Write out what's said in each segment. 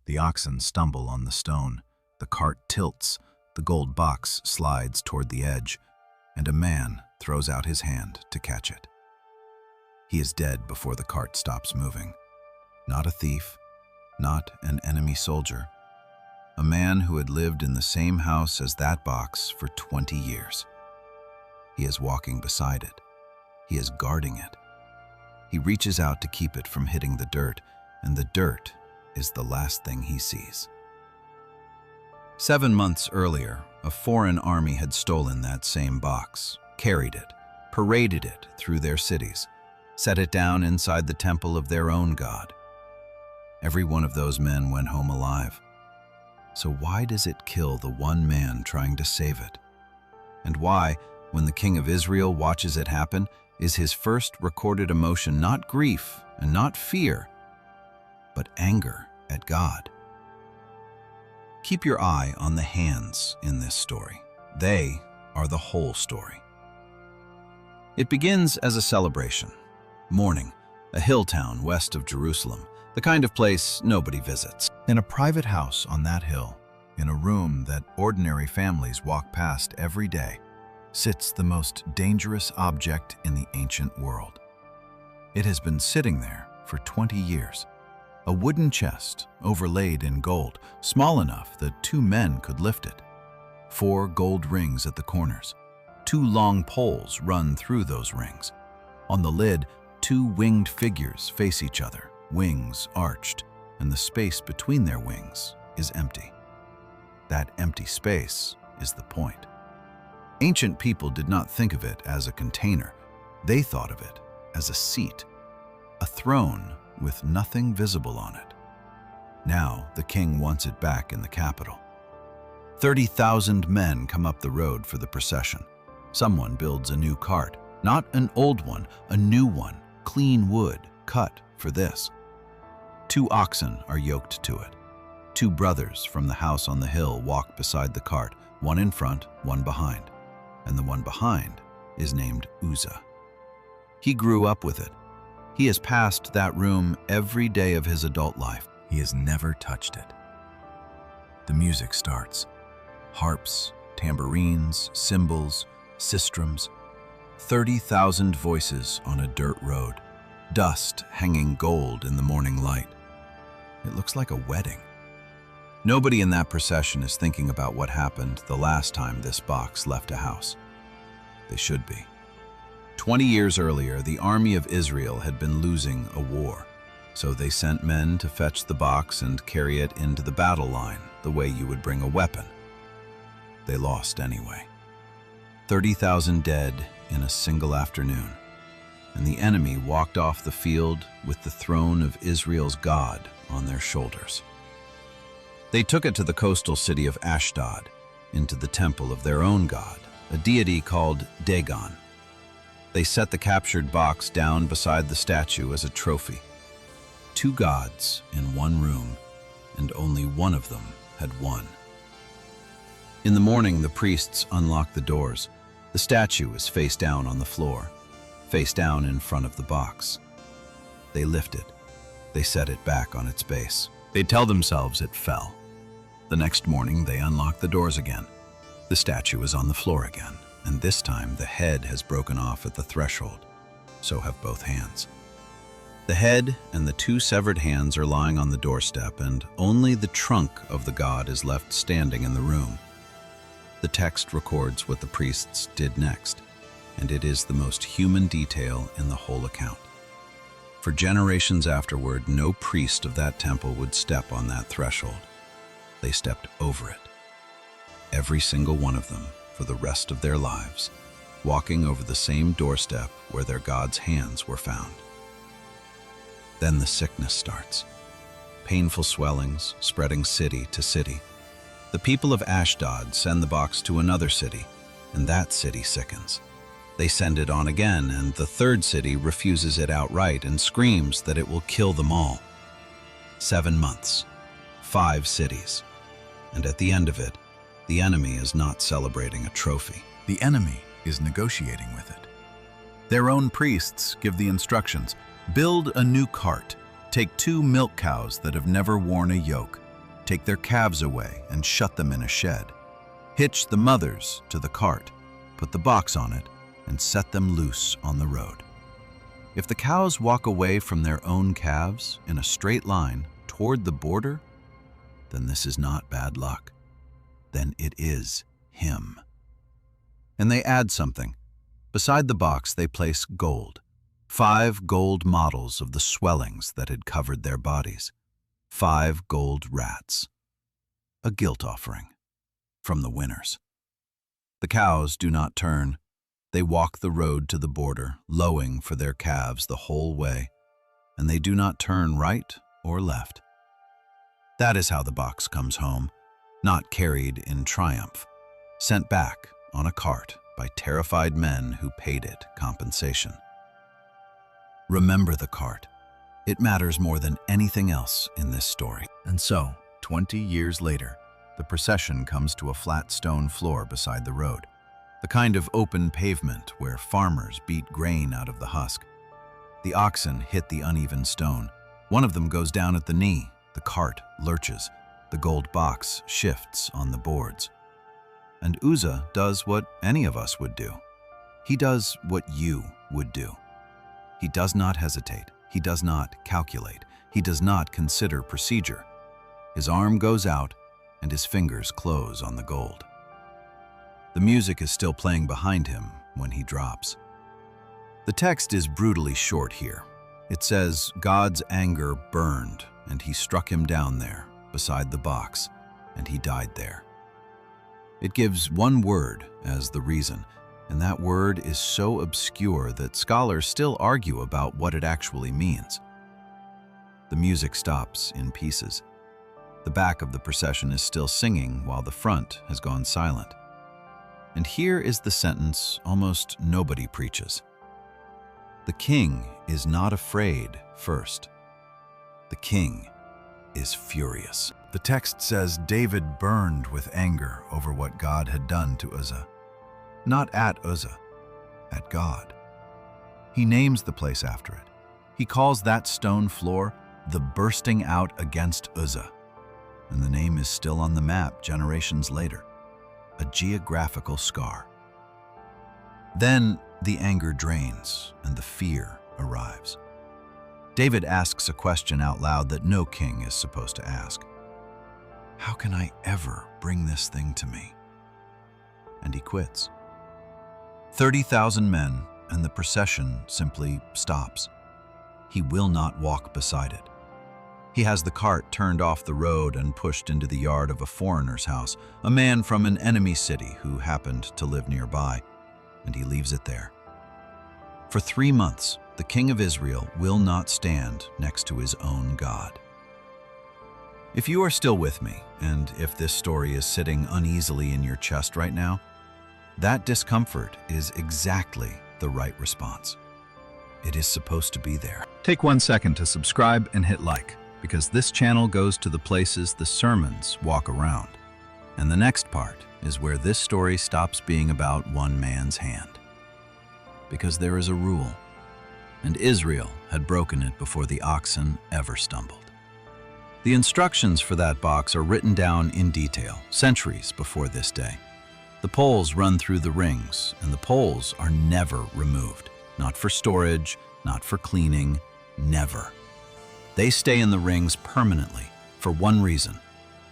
The oxen stumble on the stone, the cart tilts, the gold box slides toward the edge, and a man throws out his hand to catch it. He is dead before the cart stops moving. Not a thief, not an enemy soldier. A man who had lived in the same house as that box for 20 years. He is walking beside it. He is guarding it. He reaches out to keep it from hitting the dirt, and the dirt is the last thing he sees. 7 months earlier, a foreign army had stolen that same box, carried it, paraded it through their cities, set it down inside the temple of their own god. Every one of those men went home alive. So why does it kill the one man trying to save it? And why, when the king of Israel watches it happen, is his first recorded emotion not grief and not fear, but anger at God? Keep your eye on the hands in this story. They are the whole story. It begins as a celebration. Mourning, a hill town west of Jerusalem, the kind of place nobody visits. In a private house on that hill, in a room that ordinary families walk past every day, sits the most dangerous object in the ancient world. It has been sitting there for 20 years. A wooden chest overlaid in gold, small enough that 2 men could lift it. 4 gold rings at the corners. 2 long poles run through those rings. On the lid, 2 winged figures face each other, wings arched, and the space between their wings is empty. That empty space is the point. Ancient people did not think of it as a container. They thought of it as a seat, a throne with nothing visible on it. Now the king wants it back in the capital. 30,000 men come up the road for the procession. Someone builds a new cart, not an old one, a new one, clean wood, cut for this. 2 oxen are yoked to it. 2 brothers from the house on the hill walk beside the cart, one in front, one behind. And the one behind is named Uzzah. He grew up with it. He has passed that room every day of his adult life. He has never touched it. The music starts. Harps, tambourines, cymbals, sistrums. 30,000 voices on a dirt road. Dust hanging gold in the morning light. It looks like a wedding. Nobody in that procession is thinking about what happened the last time this box left a house. They should be. 20 years earlier, the army of Israel had been losing a war, so they sent men to fetch the box and carry it into the battle line the way you would bring a weapon. They lost anyway. 30,000 dead in a single afternoon, and the enemy walked off the field with the throne of Israel's God on their shoulders. They took it to the coastal city of Ashdod, into the temple of their own god, a deity called Dagon. They set the captured box down beside the statue as a trophy. 2 gods in one room, and only one of them had won. In the morning, the priests unlock the doors. The statue is face down on the floor, face down in front of the box. They lift it. They set it back on its base. They tell themselves it fell. The next morning, they unlock the doors again. The statue is on the floor again, and this time the head has broken off at the threshold. So have both hands. The head and the 2 severed hands are lying on the doorstep, and only the trunk of the god is left standing in the room. The text records what the priests did next, and it is the most human detail in the whole account. For generations afterward, no priest of that temple would step on that threshold. They stepped over it. Every single one of them, for the rest of their lives, walking over the same doorstep where their God's hands were found. Then the sickness starts. Painful swellings spreading city to city. The people of Ashdod send the box to another city, and that city sickens. They send it on again, and the 3rd city refuses it outright and screams that it will kill them all. 7 months, 5 cities, and at the end of it, the enemy is not celebrating a trophy. The enemy is negotiating with it. Their own priests give the instructions. Build a new cart. Take 2 milk cows that have never worn a yoke. Take their calves away and shut them in a shed. Hitch the mothers to the cart, put the box on it, and set them loose on the road. If the cows walk away from their own calves in a straight line toward the border, then this is not bad luck. Then it is him. And they add something. Beside the box they place gold, 5 gold models of the swellings that had covered their bodies, 5 gold rats. A guilt offering from the winners. The cows do not turn. They walk the road to the border, lowing for their calves the whole way, and they do not turn right or left. That is how the box comes home, not carried in triumph, sent back on a cart by terrified men who paid it compensation. Remember the cart. It matters more than anything else in this story. And so, 20 years later, the procession comes to a flat stone floor beside the road, the kind of open pavement where farmers beat grain out of the husk. The oxen hit the uneven stone. One of them goes down at the knee. The cart lurches. The gold box shifts on the boards. And Uzzah does what any of us would do. He does what you would do. He does not hesitate. He does not calculate. He does not consider procedure. His arm goes out and his fingers close on the gold. The music is still playing behind him when he drops. The text is brutally short here. It says, God's anger burned, and he struck him down there, beside the box, and he died there. It gives one word as the reason, and that word is so obscure that scholars still argue about what it actually means. The music stops in pieces. The back of the procession is still singing while the front has gone silent. And here is the sentence almost nobody preaches. The king is not afraid first. The king is furious. The text says David burned with anger over what God had done to Uzzah. Not at Uzzah, at God. He names the place after it. He calls that stone floor the bursting out against Uzzah. And the name is still on the map generations later. A geographical scar. Then the anger drains and the fear arrives. David asks a question out loud that no king is supposed to ask. How can I ever bring this thing to me? And he quits. 30,000 men, and the procession simply stops. He will not walk beside it. He has the cart turned off the road and pushed into the yard of a foreigner's house, a man from an enemy city who happened to live nearby, and he leaves it there. For 3 months, the king of Israel will not stand next to his own God. If you are still with me, and if this story is sitting uneasily in your chest right now, that discomfort is exactly the right response. It is supposed to be there. Take 1 second to subscribe and hit like, because this channel goes to the places the sermons walk around. And the next part is where this story stops being about one man's hand. Because there is a rule, and Israel had broken it before the oxen ever stumbled. The instructions for that box are written down in detail, centuries before this day. The poles run through the rings, and the poles are never removed. Not for storage, not for cleaning, never. They stay in the rings permanently for one reason,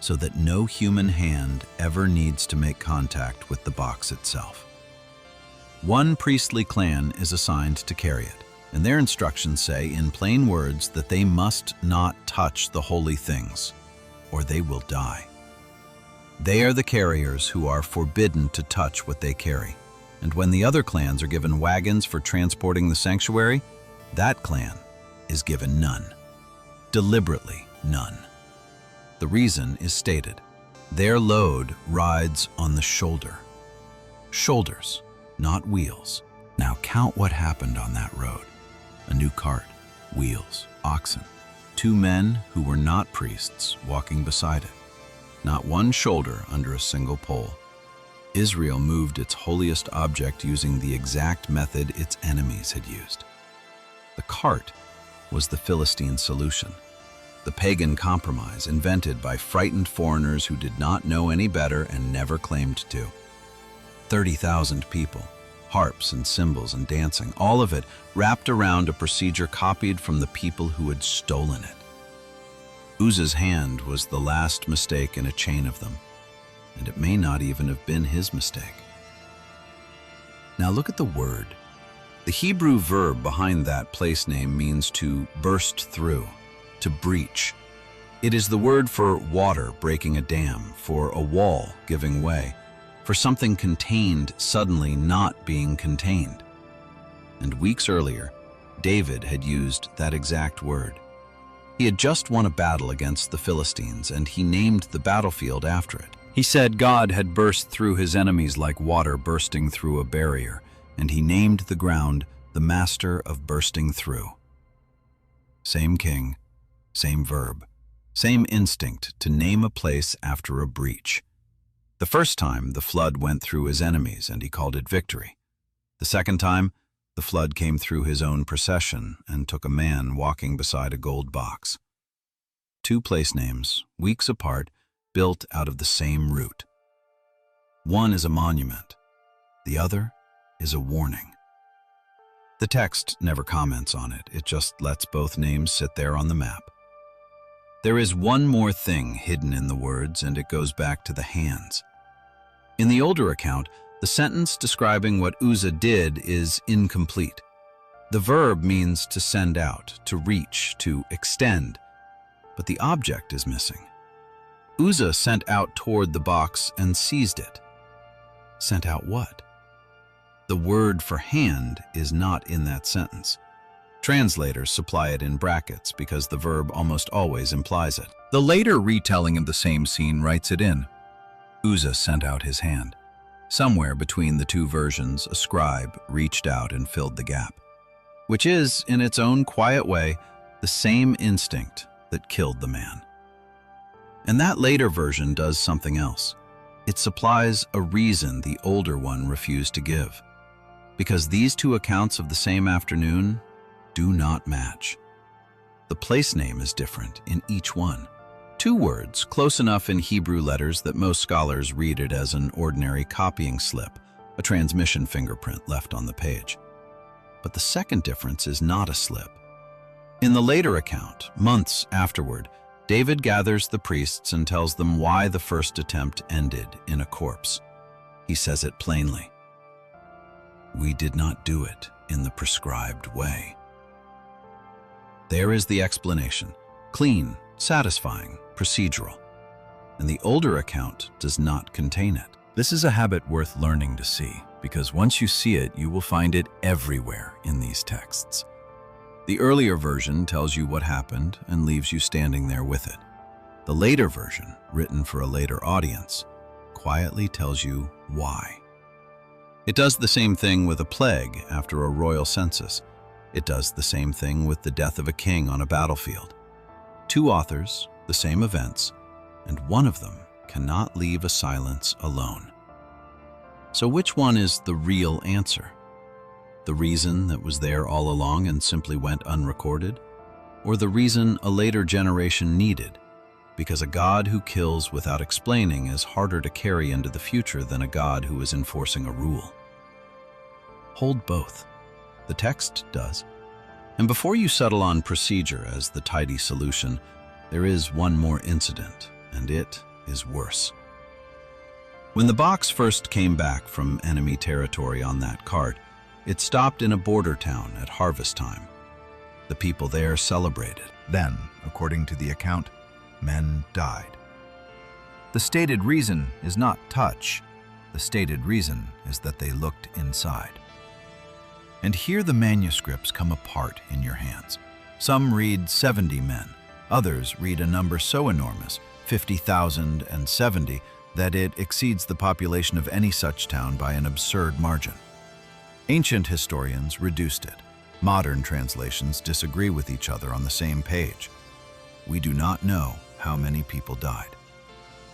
so that no human hand ever needs to make contact with the box itself. One priestly clan is assigned to carry it, and their instructions say in plain words that they must not touch the holy things, or they will die. They are the carriers who are forbidden to touch what they carry, and when the other clans are given wagons for transporting the sanctuary, that clan is given none. Deliberately none. The reason is stated. Their load rides on the shoulder. Shoulders, not wheels. Now count what happened on that road. A new cart, wheels, oxen, 2 men who were not priests walking beside it. Not one shoulder under a single pole. Israel moved its holiest object using the exact method its enemies had used. The cart was the Philistine solution. the pagan compromise invented by frightened foreigners who did not know any better and never claimed to. 30,000 people, harps and cymbals and dancing, all of it wrapped around a procedure copied from the people who had stolen it. Uzzah's hand was the last mistake in a chain of them, and it may not even have been his mistake. Now look at the word. The Hebrew verb behind that place name means to burst through, to breach. It is the word for water breaking a dam, for a wall giving way, for something contained suddenly not being contained. And weeks earlier, David had used that exact word. He had just won a battle against the Philistines, and he named the battlefield after it. He said God had burst through his enemies like water bursting through a barrier, and he named the ground the Master of Bursting Through. Same king, same verb, same instinct to name a place after a breach. The first time, the flood went through his enemies, and he called it victory. The second time, the flood came through his own procession and took a man walking beside a gold box. Two place names, weeks apart, built out of the same root. One is a monument, the other is a warning. The text never comments on it, it just lets both names sit there on the map. There is one more thing hidden in the words, and it goes back to the hands. In the older account, the sentence describing what Uzzah did is incomplete. The verb means to send out, to reach, to extend, but the object is missing. Uzzah sent out toward the box and seized it. Sent out what? The word for hand is not in that sentence. Translators supply it in brackets because the verb almost always implies it. The later retelling of the same scene writes it in. Uzzah sent out his hand. Somewhere between the two versions, a scribe reached out and filled the gap, which is, in its own quiet way, the same instinct that killed the man. And that later version does something else. It supplies a reason the older one refused to give, because these two accounts of the same afternoon do not match. The place name is different in each one. Two words, close enough in Hebrew letters that most scholars read it as an ordinary copying slip, a transmission fingerprint left on the page. But the second difference is not a slip. In the later account, months afterward, David gathers the priests and tells them why the first attempt ended in a corpse. He says it plainly. We did not do it in the prescribed way. There is the explanation, clean, satisfying, procedural, and the older account does not contain it. This is a habit worth learning to see, because once you see it, you will find it everywhere in these texts. The earlier version tells you what happened and leaves you standing there with it. The later version, written for a later audience, quietly tells you why. It does the same thing with a plague after a royal census. It does the same thing with the death of a king on a battlefield. Two authors, the same events, and one of them cannot leave a silence alone. So which one is the real answer? The reason that was there all along and simply went unrecorded? Or the reason a later generation needed? Because a God who kills without explaining is harder to carry into the future than a God who is enforcing a rule. Hold both. The text does. And before you settle on procedure as the tidy solution, there is one more incident, and it is worse. When the box first came back from enemy territory on that cart, it stopped in a border town at harvest time. The people there celebrated. Then, according to the account, men died. The stated reason is not touch. The stated reason is that they looked inside. And here the manuscripts come apart in your hands. Some read 70 men. Others read a number so enormous, 50,070, that it exceeds the population of any such town by an absurd margin. Ancient historians reduced it. Modern translations disagree with each other on the same page. We do not know how many people died.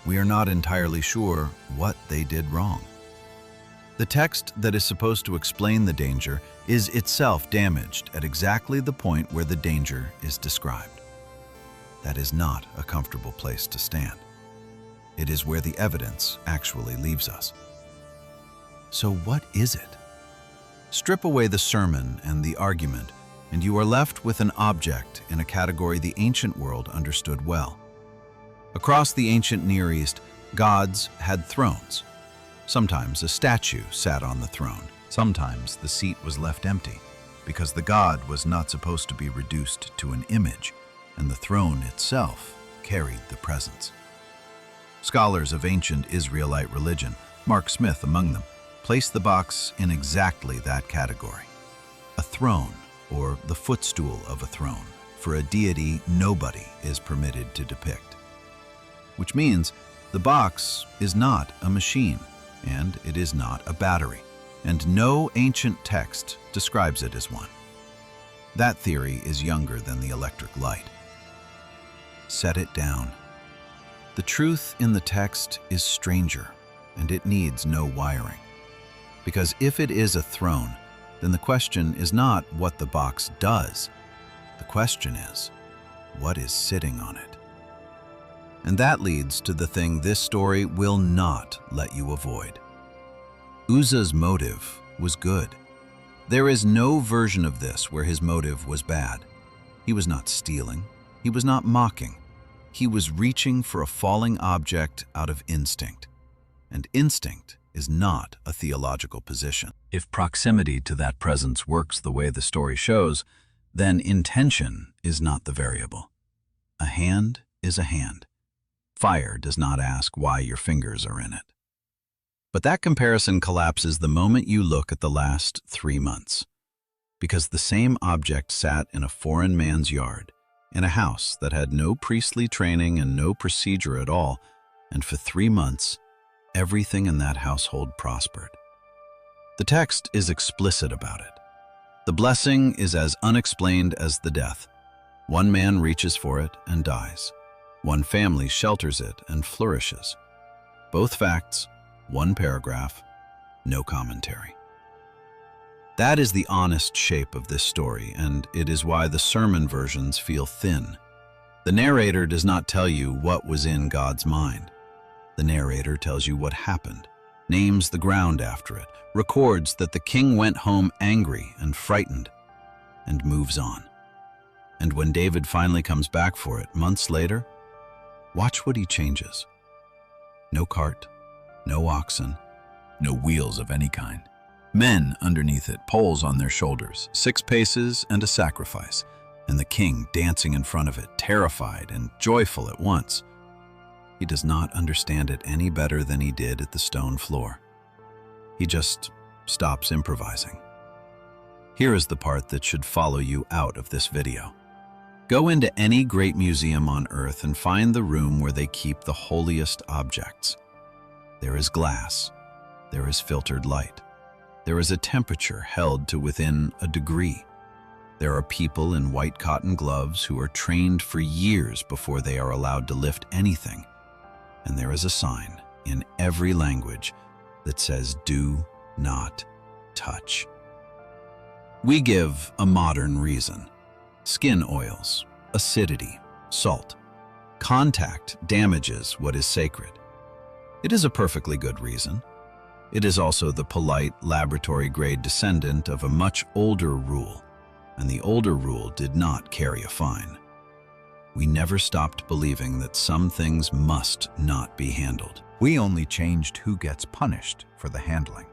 We are not entirely sure what they did wrong. The text that is supposed to explain the danger is itself damaged at exactly the point where the danger is described. that is not a comfortable place to stand. It is where the evidence actually leaves us. So what is it? Strip away the sermon and the argument, and you are left with an object in a category the ancient world understood well. Across the ancient Near East, gods had thrones. Sometimes a statue sat on the throne. Sometimes the seat was left empty, because the god was not supposed to be reduced to an image, and the throne itself carried the presence. Scholars of ancient Israelite religion, Mark Smith among them, place the box in exactly that category. A throne, or the footstool of a throne, for a deity nobody is permitted to depict. Which means the box is not a machine, and it is not a battery, and no ancient text describes it as one. That theory is younger than the electric light. Set it down. The truth in the text is stranger, and it needs no wiring. Because if it is a throne, then the question is not what the box does. The question is, what is sitting on it? And that leads to the thing this story will not let you avoid. Uzzah's motive was good. There is no version of this where his motive was bad. He was not stealing. He was not mocking. He was reaching for a falling object out of instinct. And instinct is not a theological position. If proximity to that presence works the way the story shows, then intention is not the variable. A hand is a hand. Fire does not ask why your fingers are in it. But that comparison collapses the moment you look at the last 3 months. Because the same object sat in a foreign man's yard, in a house that had no priestly training and no procedure at all, and for 3 months, everything in that household prospered. The text is explicit about it. The blessing is as unexplained as the death. One man reaches for it and dies. One family shelters it and flourishes. Both facts, one paragraph, no commentary. That is the honest shape of this story, and it is why the sermon versions feel thin. The narrator does not tell you what was in God's mind. The narrator tells you what happened, names the ground after it, records that the king went home angry and frightened, and moves on. And when David finally comes back for it months later, watch what he changes. No cart, no oxen, no wheels of any kind. Men underneath it, poles on their shoulders, 6 paces and a sacrifice, and the king dancing in front of it, terrified and joyful at once. He does not understand it any better than he did at the stone floor. He just stops improvising. Here is the part that should follow you out of this video. Go into any great museum on earth and find the room where they keep the holiest objects. There is glass. There is filtered light. There is a temperature held to within a degree. There are people in white cotton gloves who are trained for years before they are allowed to lift anything. And there is a sign in every language that says, "Do not touch." We give a modern reason. Skin oils, acidity, salt. Contact damages what is sacred. It is a perfectly good reason. It is also the polite, laboratory-grade descendant of a much older rule, and the older rule did not carry a fine. We never stopped believing that some things must not be handled. We only changed who gets punished for the handling.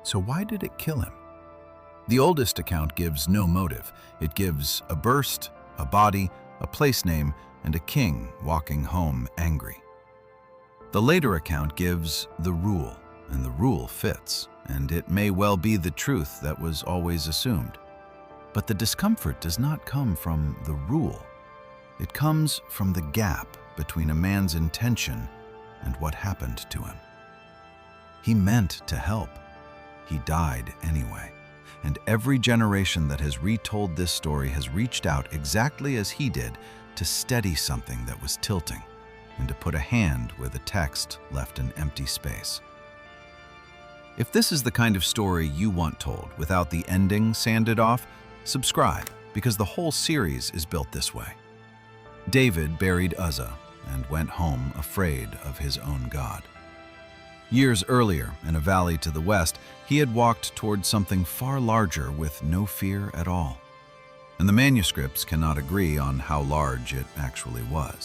So why did it kill him? The oldest account gives no motive. It gives a burst, a body, a place name, and a king walking home angry. The later account gives the rule, and the rule fits, and it may well be the truth that was always assumed. But the discomfort does not come from the rule. It comes from the gap between a man's intention and what happened to him. He meant to help. He died anyway. And every generation that has retold this story has reached out exactly as he did to steady something that was tilting and to put a hand where the text left an empty space. If this is the kind of story you want told without the ending sanded off, subscribe, because the whole series is built this way. David buried Uzzah and went home afraid of his own God. Years earlier, in a valley to the west, he had walked toward something far larger with no fear at all. And the manuscripts cannot agree on how large it actually was.